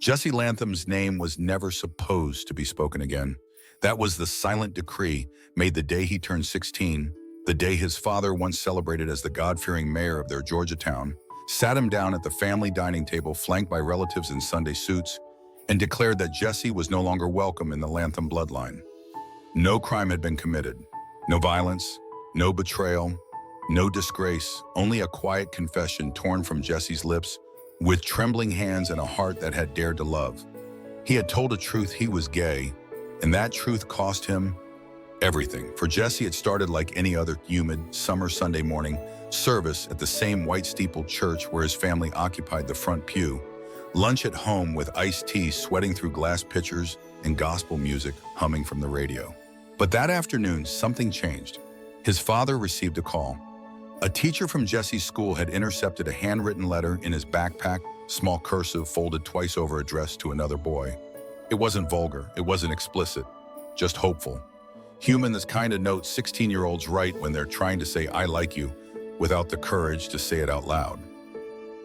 Jesse Lantham's name was never supposed to be spoken again. That was the silent decree made the day he turned 16, the day his father, once celebrated as the God-fearing mayor of their Georgia town, sat him down at the family dining table flanked by relatives in Sunday suits and declared that Jesse was no longer welcome in the Lantham bloodline. No crime had been committed. No violence, no betrayal, no disgrace, only a quiet confession torn from Jesse's lips with trembling hands and a heart that had dared to love. He had told a truth: he was gay, and that truth cost him everything. For Jesse, it started like any other humid summer Sunday morning service at the same white steepled church where his family occupied the front pew, lunch at home with iced tea sweating through glass pitchers and gospel music humming from the radio. But that afternoon, something changed. His father received a call. A teacher from Jesse's school had intercepted a handwritten letter in his backpack, small cursive folded twice over, addressed to another boy. It wasn't vulgar, it wasn't explicit, just hopeful. Human, this kind of note 16-year-olds write when they're trying to say "I like you" without the courage to say it out loud.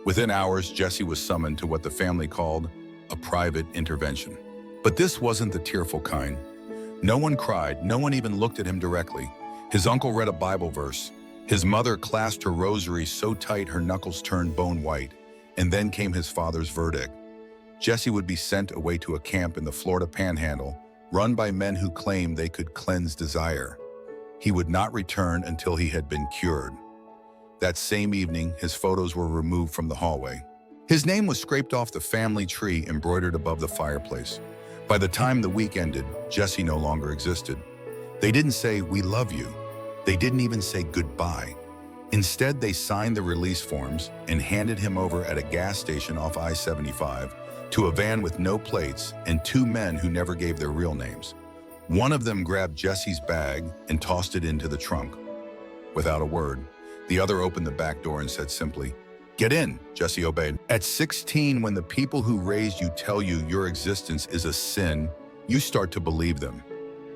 Within hours, Jesse was summoned to what the family called a private intervention. But this wasn't the tearful kind. No one cried, no one even looked at him directly. His uncle read a Bible verse. His mother clasped her rosary so tight her knuckles turned bone white. And then came his father's verdict. Jesse would be sent away to a camp in the Florida Panhandle, run by men who claimed they could cleanse desire. He would not return until he had been cured. That same evening, his photos were removed from the hallway. His name was scraped off the family tree embroidered above the fireplace. By the time the week ended, Jesse no longer existed. They didn't say, "We love you." They didn't even say goodbye. Instead, they signed the release forms and handed him over at a gas station off I-75 to a van with no plates and two men who never gave their real names. One of them grabbed Jesse's bag and tossed it into the trunk. Without a word, the other opened the back door and said simply, "Get in." Jesse obeyed. At 16, when the people who raised you tell you your existence is a sin, you start to believe them.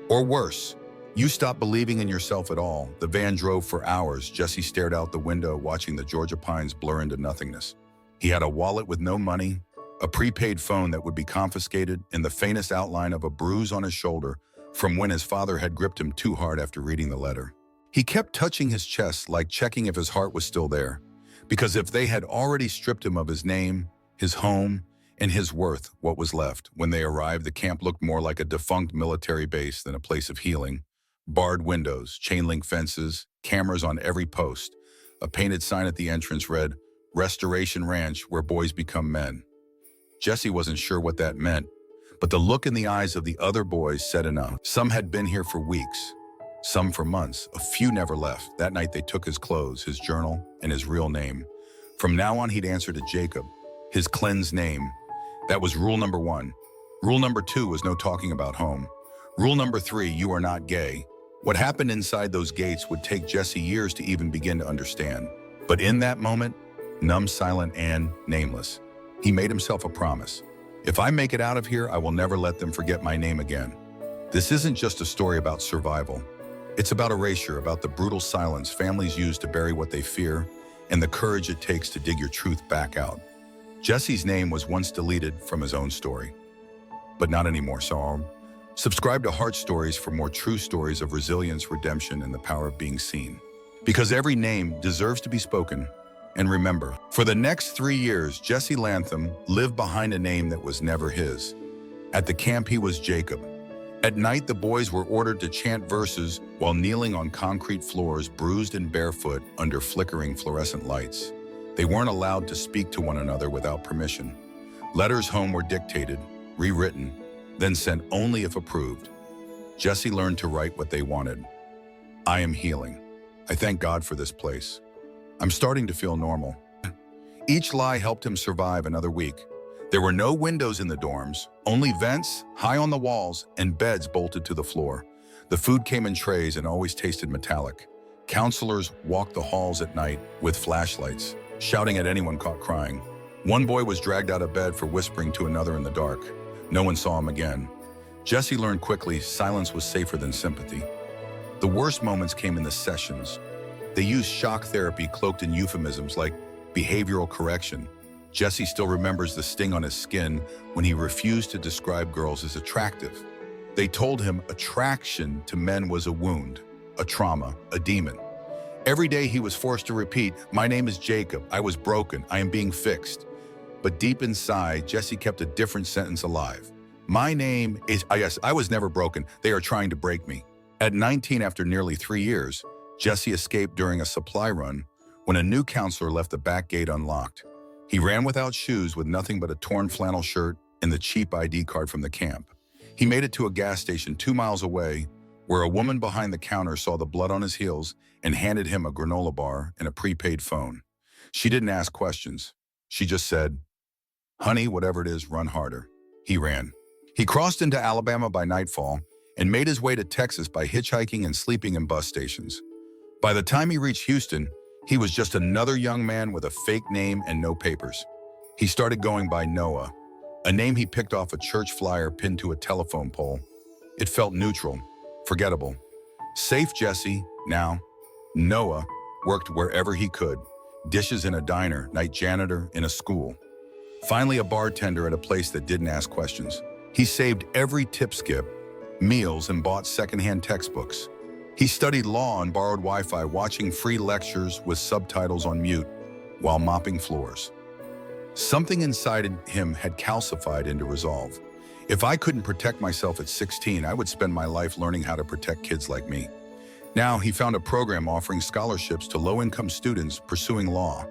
Or worse, you stop believing in yourself at all. The van drove for hours. Jesse stared out the window, watching the Georgia pines blur into nothingness. He had a wallet with no money, a prepaid phone that would be confiscated, and the faintest outline of a bruise on his shoulder from when his father had gripped him too hard after reading the letter. He kept touching his chest, like checking if his heart was still there. Because if they had already stripped him of his name, his home, and his worth, what was left? When they arrived, the camp looked more like a defunct military base than a place of healing. Barred windows, chain-link fences, cameras on every post. A painted sign at the entrance read, "Restoration Ranch, where boys become men." Jesse wasn't sure what that meant, but the look in the eyes of the other boys said enough. Some had been here for weeks, some for months. A few never left. That night they took his clothes, his journal, and his real name. From now on, he'd answer to Jacob, his cleansed name. That was rule number 1. Rule number 2 was no talking about home. Rule number 3, you are not gay. What happened inside those gates would take Jesse years to even begin to understand. But in that moment, numb, silent, and nameless, he made himself a promise. If I make it out of here, I will never let them forget my name again. This isn't just a story about survival. It's about erasure, about the brutal silence families use to bury what they fear, and the courage it takes to dig your truth back out. Jesse's name was once deleted from his own story, but not anymore. So subscribe to HeartStories for more true stories of resilience, redemption, and the power of being seen. Because every name deserves to be spoken. And remember, for the next 3 years, Jesse Lantham lived behind a name that was never his. At the camp, he was Jacob. At night, the boys were ordered to chant verses while kneeling on concrete floors, bruised and barefoot under flickering fluorescent lights. They weren't allowed to speak to one another without permission. Letters home were dictated, rewritten, then sent only if approved. Jesse learned to write what they wanted. "I am healing. I thank God for this place. I'm starting to feel normal." Each lie helped him survive another week. There were no windows in the dorms, only vents high on the walls and beds bolted to the floor. The food came in trays and always tasted metallic. Counselors walked the halls at night with flashlights, shouting at anyone caught crying. One boy was dragged out of bed for whispering to another in the dark. No one saw him again. Jesse learned quickly silence was safer than sympathy. The worst moments came in the sessions. They used shock therapy cloaked in euphemisms like behavioral correction. Jesse still remembers the sting on his skin when he refused to describe girls as attractive. They told him attraction to men was a wound, a trauma, a demon. Every day he was forced to repeat, "My name is Jacob, I was broken, I am being fixed." But deep inside, Jesse kept a different sentence alive. "My name is, yes, I was never broken, they are trying to break me." At 19, after nearly 3 years, Jesse escaped during a supply run when a new counselor left the back gate unlocked. He ran without shoes with nothing but a torn flannel shirt and the cheap ID card from the camp. He made it to a gas station 2 miles away where a woman behind the counter saw the blood on his heels and handed him a granola bar and a prepaid phone. She didn't ask questions. She just said, "Honey, whatever it is, run harder." He ran. He crossed into Alabama by nightfall and made his way to Texas by hitchhiking and sleeping in bus stations. By the time he reached Houston, he was just another young man with a fake name and no papers. He started going by Noah, a name he picked off a church flyer pinned to a telephone pole. It felt neutral, forgettable. Safe Jesse, now. Noah worked wherever he could. Dishes in a diner, night janitor in a school. Finally a bartender at a place that didn't ask questions. He saved every tip skip, meals, and bought secondhand textbooks. He studied law and borrowed Wi-Fi, watching free lectures with subtitles on mute while mopping floors. Something inside him had calcified into resolve. If I couldn't protect myself at 16, I would spend my life learning how to protect kids like me. Now he found a program offering scholarships to low-income students pursuing law.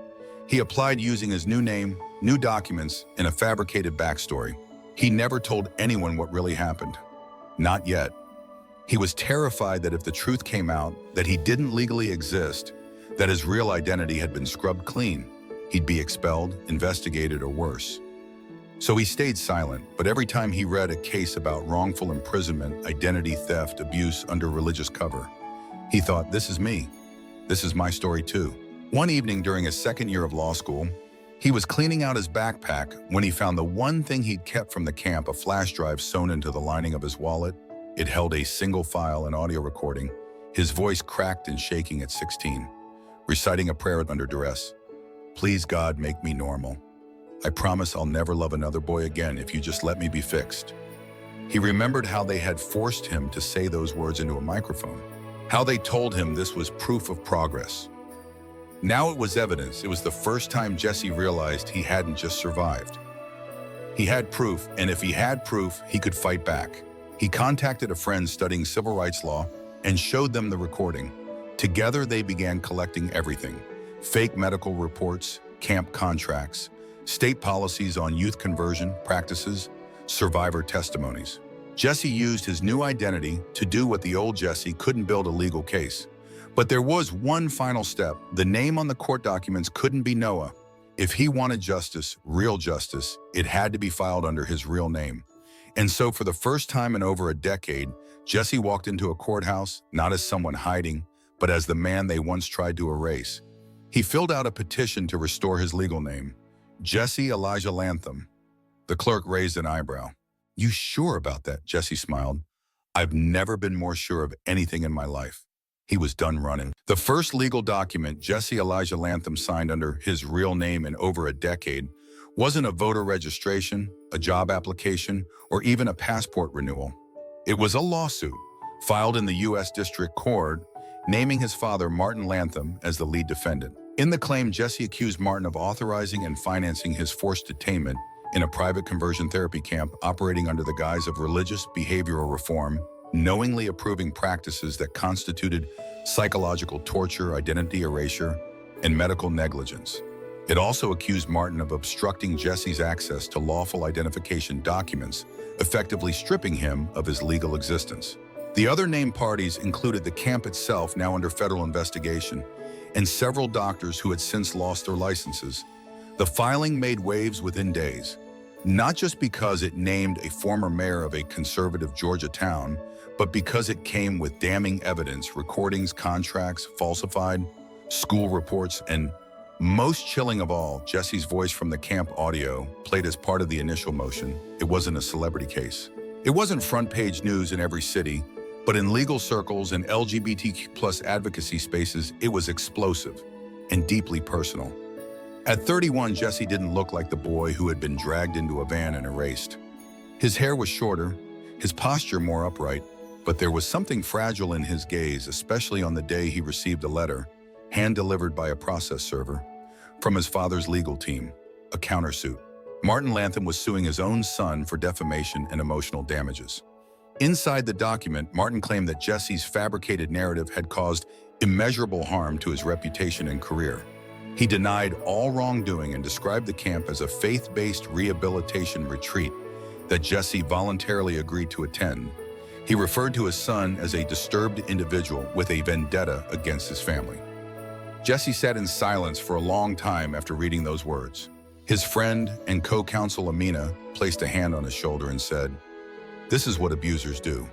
He applied using his new name, new documents, and a fabricated backstory. He never told anyone what really happened. Not yet. He was terrified that if the truth came out, that he didn't legally exist, that his real identity had been scrubbed clean, he'd be expelled, investigated, or worse. So he stayed silent, but every time he read a case about wrongful imprisonment, identity theft, abuse under religious cover, he thought, this is me. This is my story too. One evening during his second year of law school, he was cleaning out his backpack when he found the one thing he'd kept from the camp, a flash drive sewn into the lining of his wallet. It held a single file and audio recording, his voice cracked and shaking at 16, reciting a prayer under duress. "Please God, make me normal. I promise I'll never love another boy again if you just let me be fixed." He remembered how they had forced him to say those words into a microphone, how they told him this was proof of progress. Now it was evidence. It was the first time Jesse realized he hadn't just survived. He had proof, and if he had proof, he could fight back. He contacted a friend studying civil rights law and showed them the recording. Together, they began collecting everything: fake medical reports, camp contracts, state policies on youth conversion practices, survivor testimonies. Jesse used his new identity to do what the old Jesse couldn't: build a legal case. But there was one final step. The name on the court documents couldn't be Noah. If he wanted justice, real justice, it had to be filed under his real name. And so for the first time in over a decade, Jesse walked into a courthouse, not as someone hiding, but as the man they once tried to erase. He filled out a petition to restore his legal name, Jesse Elijah Lantham. The clerk raised an eyebrow. "You sure about that?" Jesse smiled. "I've never been more sure of anything in my life." He was done running. The first legal document Jesse Elijah Lantham signed under his real name in over a decade wasn't a voter registration, a job application, or even a passport renewal. It was a lawsuit filed in the U.S. District Court, naming his father, Martin Lantham, as the lead defendant. In the claim, Jesse accused Martin of authorizing and financing his forced detainment in a private conversion therapy camp operating under the guise of religious behavioral reform, knowingly approving practices that constituted psychological torture, identity erasure, and medical negligence. It also accused Martin of obstructing Jesse's access to lawful identification documents, effectively stripping him of his legal existence. The other named parties included the camp itself, now under federal investigation, and several doctors who had since lost their licenses. The filing made waves within days, not just because it named a former mayor of a conservative Georgia town, but because it came with damning evidence: recordings, contracts, falsified school reports, and most chilling of all, Jesse's voice from the camp audio played as part of the initial motion. It wasn't a celebrity case. It wasn't front-page news in every city, but in legal circles and LGBTQ+ advocacy spaces, it was explosive and deeply personal. At 31, Jesse didn't look like the boy who had been dragged into a van and erased. His hair was shorter, his posture more upright, but there was something fragile in his gaze, especially on the day he received a letter, hand-delivered by a process server, from his father's legal team, a countersuit. Martin Latham was suing his own son for defamation and emotional damages. Inside the document, Martin claimed that Jesse's fabricated narrative had caused immeasurable harm to his reputation and career. He denied all wrongdoing and described the camp as a faith-based rehabilitation retreat that Jesse voluntarily agreed to attend. He referred to his son as a disturbed individual with a vendetta against his family. Jesse sat in silence for a long time after reading those words. His friend and co-counsel Amina placed a hand on his shoulder and said, "This is what abusers do.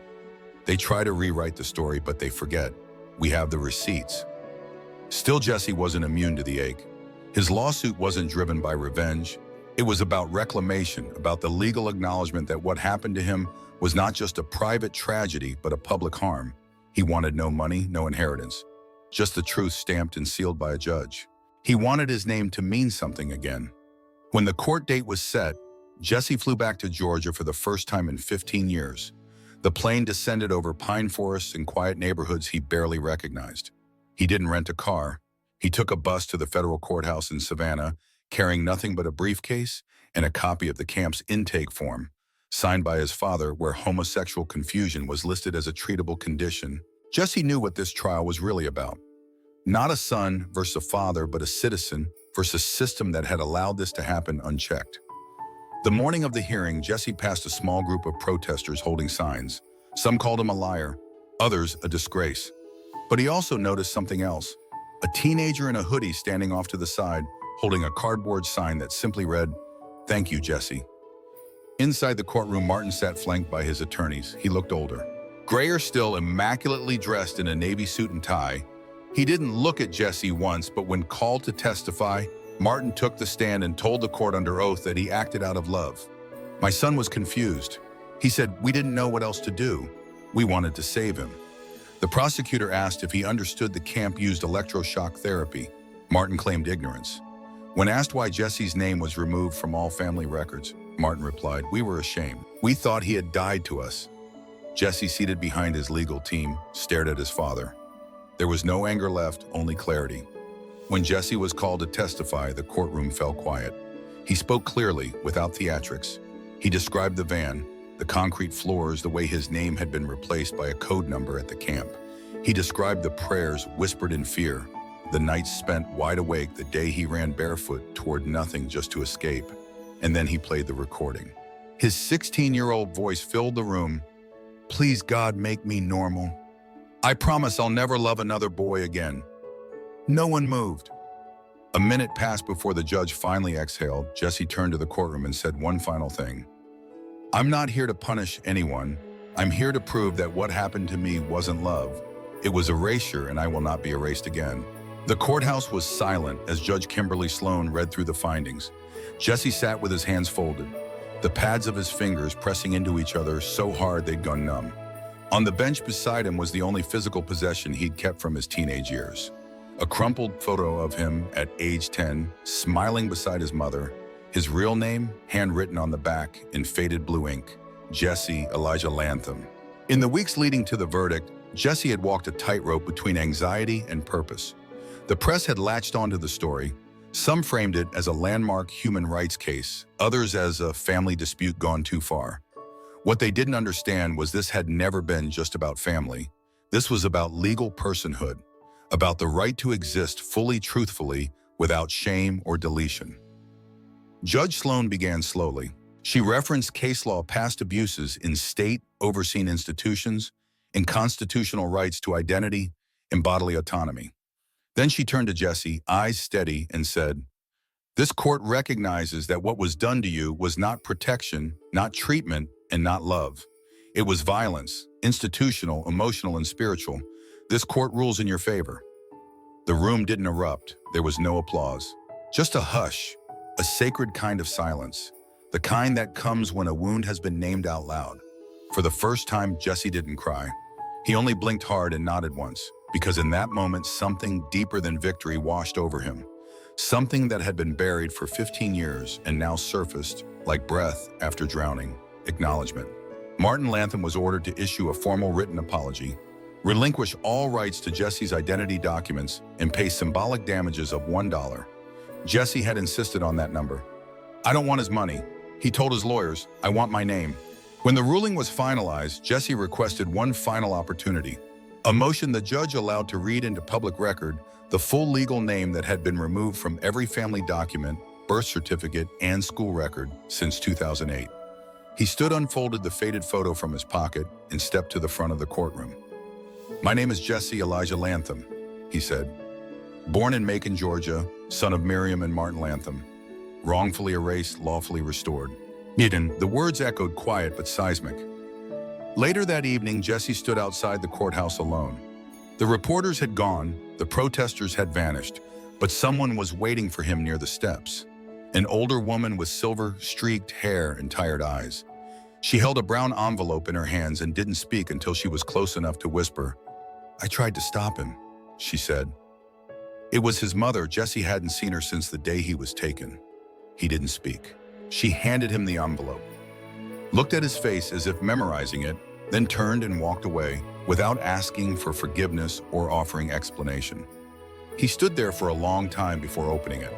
They try to rewrite the story, but they forget. We have the receipts." Still, Jesse wasn't immune to the ache. His lawsuit wasn't driven by revenge. It was about reclamation, about the legal acknowledgement that what happened to him was not just a private tragedy, but a public harm. He wanted no money, no inheritance, just the truth stamped and sealed by a judge. He wanted his name to mean something again. When the court date was set, Jesse flew back to Georgia for the first time in 15 years. The plane descended over pine forests and quiet neighborhoods he barely recognized. He didn't rent a car. He took a bus to the federal courthouse in Savannah, carrying nothing but a briefcase and a copy of the camp's intake form, signed by his father, where homosexual confusion was listed as a treatable condition. Jesse knew what this trial was really about. Not a son versus a father, but a citizen versus a system that had allowed this to happen unchecked. The morning of the hearing, Jesse passed a small group of protesters holding signs. Some called him a liar, others a disgrace. But he also noticed something else. A teenager in a hoodie standing off to the side, holding a cardboard sign that simply read, "Thank you, Jesse." Inside the courtroom, Martin sat flanked by his attorneys. He looked older. Grayer, still immaculately dressed in a navy suit and tie. He didn't look at Jesse once, but when called to testify, Martin took the stand and told the court under oath that he acted out of love. "My son was confused. He said, 'We didn't know what else to do. We wanted to save him.'" The prosecutor asked if he understood the camp used electroshock therapy. Martin claimed ignorance. When asked why Jesse's name was removed from all family records, Martin replied, "We were ashamed. We thought he had died to us." Jesse, seated behind his legal team, stared at his father. There was no anger left, only clarity. When Jesse was called to testify, the courtroom fell quiet. He spoke clearly, without theatrics. He described the van, the concrete floors, the way his name had been replaced by a code number at the camp. He described the prayers whispered in fear, the nights spent wide awake, the day he ran barefoot toward nothing just to escape. And then he played the recording. His 16-year-old voice filled the room. "Please, God, make me normal. I promise I'll never love another boy again." No one moved. A minute passed before the judge finally exhaled. Jesse turned to the courtroom and said one final thing. "I'm not here to punish anyone. I'm here to prove that what happened to me wasn't love. It was erasure, and I will not be erased again." The courthouse was silent as Judge Kimberly Sloan read through the findings. Jesse sat with his hands folded, the pads of his fingers pressing into each other so hard they'd gone numb. On the bench beside him was the only physical possession he'd kept from his teenage years. A crumpled photo of him at age 10, smiling beside his mother, his real name handwritten on the back in faded blue ink, Jesse Elijah Latham. In the weeks leading to the verdict, Jesse had walked a tightrope between anxiety and purpose. The press had latched onto the story. Some framed it as a landmark human rights case, others as a family dispute gone too far. What they didn't understand was this had never been just about family. This was about legal personhood, about the right to exist fully truthfully without shame or deletion. Judge Sloan began slowly. She referenced case law, past abuses in state overseen institutions, and constitutional rights to identity and bodily autonomy. Then she turned to Jesse, eyes steady, and said, "This court recognizes that what was done to you was not protection, not treatment, and not love. It was violence, institutional, emotional, and spiritual. This court rules in your favor." The room didn't erupt. There was no applause. Just a hush, a sacred kind of silence, the kind that comes when a wound has been named out loud. For the first time, Jesse didn't cry. He only blinked hard and nodded once, because in that moment, something deeper than victory washed over him. Something that had been buried for 15 years and now surfaced like breath after drowning. Acknowledgement. Martin Lantham was ordered to issue a formal written apology, relinquish all rights to Jesse's identity documents, and pay symbolic damages of $1. Jesse had insisted on that number. "I don't want his money," he told his lawyers. "I want my name." When the ruling was finalized, Jesse requested one final opportunity, a motion the judge allowed to read into public record the full legal name that had been removed from every family document, birth certificate, and school record since 2008. He stood, unfolded the faded photo from his pocket, and stepped to the front of the courtroom. "My name is Jesse Elijah Lantham," he said. "Born in Macon, Georgia, son of Miriam and Martin Lantham. Wrongfully erased, lawfully restored." The words echoed quiet but seismic. Later that evening, Jesse stood outside the courthouse alone. The reporters had gone, the protesters had vanished, but someone was waiting for him near the steps. An older woman with silver-streaked hair and tired eyes. She held a brown envelope in her hands and didn't speak until she was close enough to whisper. "I tried to stop him," she said. It was his mother. Jesse hadn't seen her since the day he was taken. He didn't speak. She handed him the envelope, looked at his face as if memorizing it, then turned and walked away without asking for forgiveness or offering explanation. He stood there for a long time before opening it.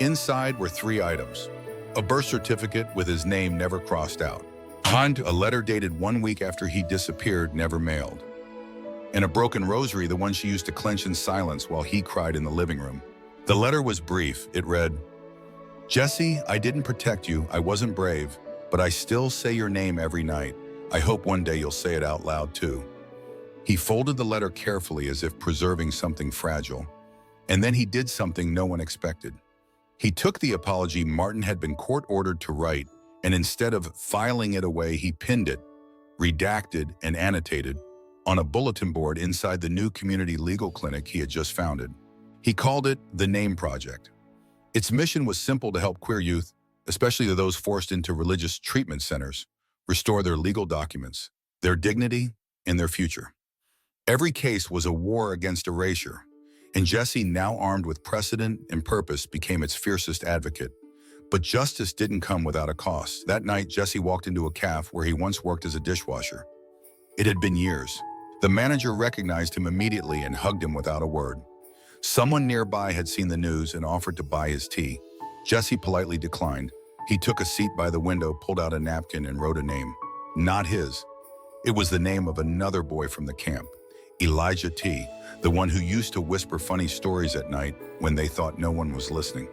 Inside were 3 items: a birth certificate with his name never crossed out, a letter dated 1 week after he disappeared, never mailed, and a broken rosary, the one she used to clench in silence while he cried in the living room. The letter was brief. It read, "Jesse, I didn't protect you, I wasn't brave, but I still say your name every night. I hope one day you'll say it out loud too." He folded the letter carefully as if preserving something fragile, and then he did something no one expected. He took the apology Martin had been court-ordered to write, and instead of filing it away, he pinned it, redacted and annotated, on a bulletin board inside the new community legal clinic he had just founded. He called it the Name Project. Its mission was simple: to help queer youth, especially those forced into religious treatment centers, restore their legal documents, their dignity, and their future. Every case was a war against erasure, and Jesse, now armed with precedent and purpose, became its fiercest advocate. But justice didn't come without a cost. That night, Jesse walked into a cafe where he once worked as a dishwasher. It had been years. The manager recognized him immediately and hugged him without a word. Someone nearby had seen the news and offered to buy his tea. Jesse politely declined. He took a seat by the window, pulled out a napkin, and wrote a name. Not his. It was the name of another boy from the camp, Elijah T., the one who used to whisper funny stories at night when they thought no one was listening.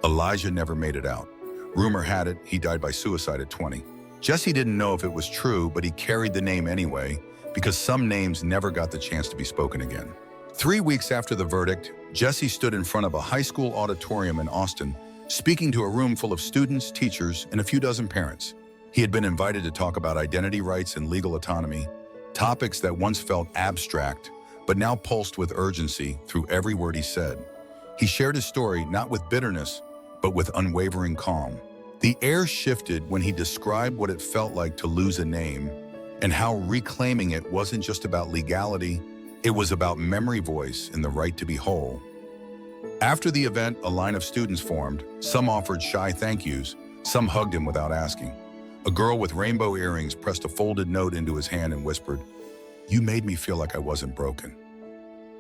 Elijah never made it out. Rumor had it he died by suicide at 20. Jesse didn't know if it was true, but he carried the name anyway, because some names never got the chance to be spoken again. 3 weeks after the verdict, Jesse stood in front of a high school auditorium in Austin, speaking to a room full of students, teachers, and a few dozen parents. He had been invited to talk about identity rights and legal autonomy, topics that once felt abstract, but now pulsed with urgency through every word he said. He shared his story not with bitterness, but with unwavering calm. The air shifted when he described what it felt like to lose a name, and how reclaiming it wasn't just about legality, it was about memory, voice, and the right to be whole. After the event, a line of students formed. Some offered shy thank yous, some hugged him without asking. A girl with rainbow earrings pressed a folded note into his hand and whispered, "You made me feel like I wasn't broken."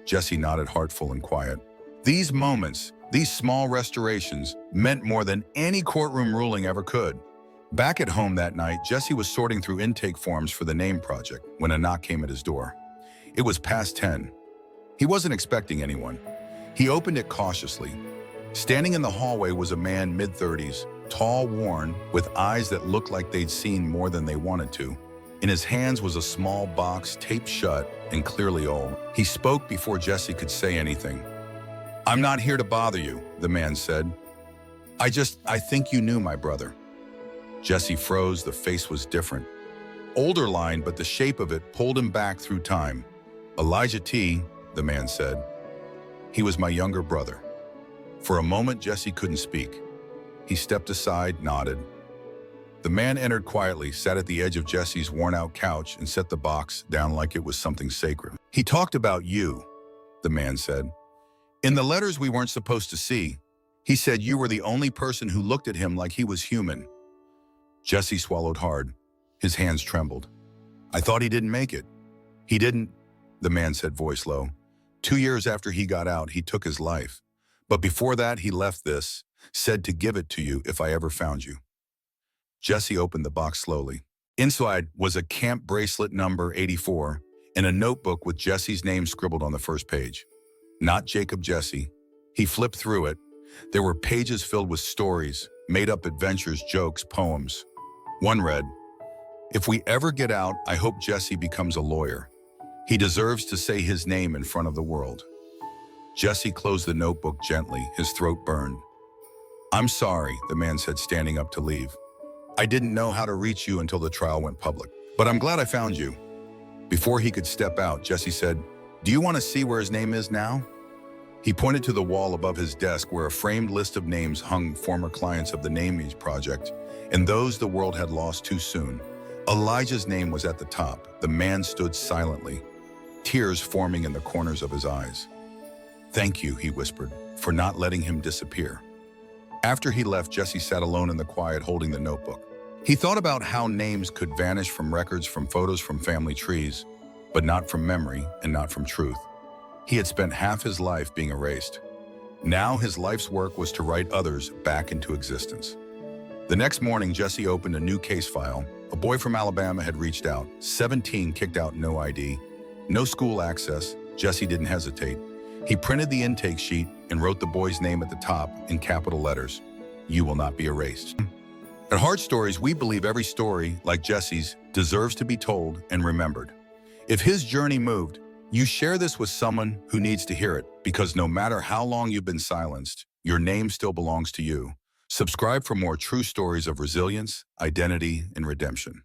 Jesse nodded, heartful and quiet. These moments, these small restorations, meant more than any courtroom ruling ever could. Back at home that night, Jesse was sorting through intake forms for the Name Project when a knock came at his door. It was past 10. He wasn't expecting anyone. He opened it cautiously. Standing in the hallway was a man mid-30s, tall, worn, with eyes that looked like they'd seen more than they wanted to. In his hands was a small box taped shut and clearly old. He spoke before Jesse could say anything. "I'm not here to bother you," the man said. I think you knew my brother." Jesse froze. The face was different. Older line, but the shape of it pulled him back through time. "Elijah T.," the man said. "He was my younger brother." For a moment, Jesse couldn't speak. He stepped aside, nodded. The man entered quietly, sat at the edge of Jesse's worn-out couch, and set the box down like it was something sacred. "He talked about you," the man said. "In the letters we weren't supposed to see, He said you were the only person who looked at him like he was human. Jesse swallowed hard. His hands trembled. I thought he didn't make it. He didn't, the man said, voice low. 2 years after he got out, he took his life. But before that, he left this, said to give it to you if I ever found you. Jesse opened the box slowly. Inside was a camp bracelet number 84 and a notebook with Jesse's name scribbled on the first page. Not Jacob Jesse. He flipped through it. There were pages filled with stories, made-up adventures, jokes, poems. One read, "If we ever get out, I hope Jesse becomes a lawyer. He deserves to say his name in front of the world." Jesse closed the notebook gently, his throat burned. "I'm sorry," the man said, standing up to leave. "I didn't know how to reach you until the trial went public, but I'm glad I found you." Before he could step out, Jesse said, "Do you want to see where his name is now?" He pointed to the wall above his desk where a framed list of names hung, former clients of the Naming Project, and those the world had lost too soon. Elijah's name was at the top. The man stood silently, tears forming in the corners of his eyes. "Thank you," he whispered, "for not letting him disappear." After he left, Jesse sat alone in the quiet holding the notebook. He thought about how names could vanish from records, from photos, from family trees, but not from memory and not from truth. He had spent half his life being erased. Now his life's work was to write others back into existence. The next morning, Jesse opened a new case file. A boy from Alabama had reached out. 17, kicked out, no ID, no school access. Jesse didn't hesitate. He printed the intake sheet and wrote the boy's name at the top in capital letters. "You will not be erased." At HeartStories, we believe every story, like Jesse's, deserves to be told and remembered. If his journey moved, you share this with someone who needs to hear it, because no matter how long you've been silenced, your name still belongs to you. Subscribe for more true stories of resilience, identity, and redemption.